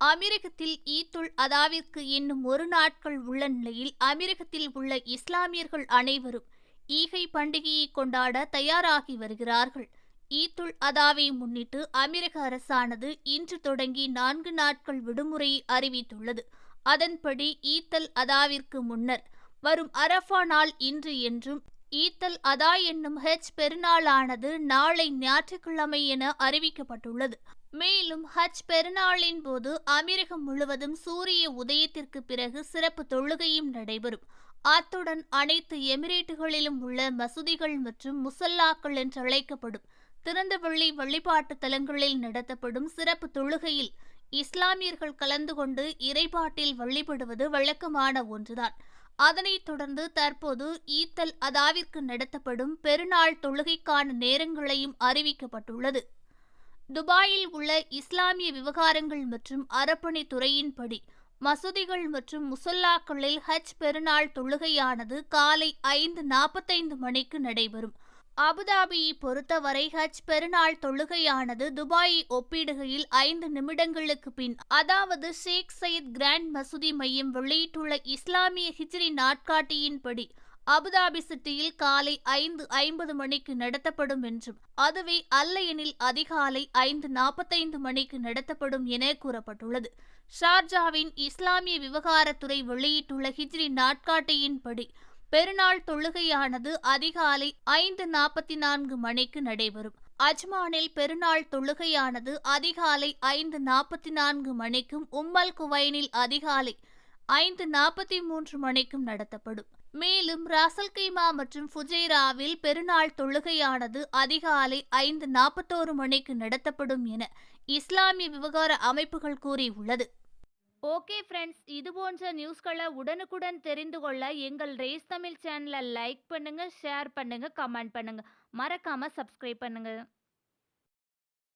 அமீரகத்தில் ஈத்துல் அதாவிற்கு இன்னும் ஒரு நாட்கள் உள்ள நிலையில் அமீரகத்தில் உள்ள இஸ்லாமியர்கள் அனைவரும் ஈகை பண்டிகையை கொண்டாட தயாராகி வருகிறார்கள். ஈத்துல் அதாவை முன்னிட்டு அமீரக அரசானது இன்று தொடங்கி 4 நாட்கள் விடுமுறையை அறிவித்துள்ளது. அதன்படி ஈத்தல் அதாவிற்கு முன்னர் வரும் அரஃபா நாள் இன்று என்றும் ஈத்தல் அதா என்னும் ஹஜ் பெருநாளானது நாளை ஞாயிற்றுக்கிழமை என அறிவிக்கப்பட்டுள்ளது. மேலும் ஹஜ் பெருநாளின் போது அமீரகம் முழுவதும் சூரிய உதயத்திற்கு பிறகு சிறப்பு தொழுகையும் நடைபெறும். அத்துடன் அனைத்து எமிரேட்டுகளிலும் உள்ள மசூதிகள் மற்றும் முசல்லாக்கள் என்று அழைக்கப்படும் திறந்தவெளி வழிபாட்டு தலங்களில் நடத்தப்படும் சிறப்பு தொழுகையில் இஸ்லாமியர்கள் கலந்து கொண்டு இறைபாட்டில் வழிபடுவது வழக்கமான ஒன்றுதான். அதனைத் தொடர்ந்து தற்போது ஈத்தல் அதாவிற்கு நடத்தப்படும் பெருநாள் தொழுகைக்கான நேரங்களையும் அறிவிக்கப்பட்டுள்ளது. துபாயில் உள்ள இஸ்லாமிய விவகாரங்கள் மற்றும் அறப்பணித்துறையின்படி மசூதிகள் மற்றும் முசல்லாக்களில் ஹஜ் பெருநாள் தொழுகையானது காலை 5:45 மணிக்கு நடைபெறும். அபுதாபியை பொறுத்தவரை ஹஜ் பெருநாள் தொழுகையானது துபாயை ஒப்பிடுகையில் 5 நிமிடங்களுக்கு பின், அதாவது ஷேக் சையத் கிராண்ட் மசூதி மையம் வெளியிட்டுள்ள இஸ்லாமிய ஹிஜ்ரி நாட்காட்டியின்படி அபுதாபி சிட்டியில் காலை 5:50 மணிக்கு நடத்தப்படும் என்றும், அதுவே அல்லையெனில் அதிகாலை 5:45 மணிக்கு நடத்தப்படும் என கூறப்பட்டுள்ளது. ஷார்ஜாவின் இஸ்லாமிய விவகாரத்துறை வெளியிட்டுள்ள ஹிஜ்ரி நாட்காட்டியின்படி பெருநாள் தொழுகையானது அதிகாலை 5:44 மணிக்கு நடைபெறும். அஜ்மானில் பெருநாள் தொழுகையானது அதிகாலை 5:44 மணிக்கும் உம்மல் குவைனில் அதிகாலை 5:43 மணிக்கும் நடத்தப்படும். மேலும் ராசல் கைமா மற்றும் ஃபுஜைராவில் பெருநாள் தொழுகையானது அதிகாலை 5:41 மணிக்கு நடத்தப்படும் என இஸ்லாமிய விவகார அமைப்புகள் கூறியுள்ளது. ஓகே ஃப்ரெண்ட்ஸ், இது போன்ற நியூஸ்களை உடனுக்குடன் தெரிந்து கொள்ள எங்கள் ரேஸ் தமிழ் சேனலை லைக் பண்ணுங்க, ஷேர் பண்ணுங்க, கமெண்ட் பண்ணுங்க, மறக்காம சப்ஸ்கிரைப் பண்ணுங்க.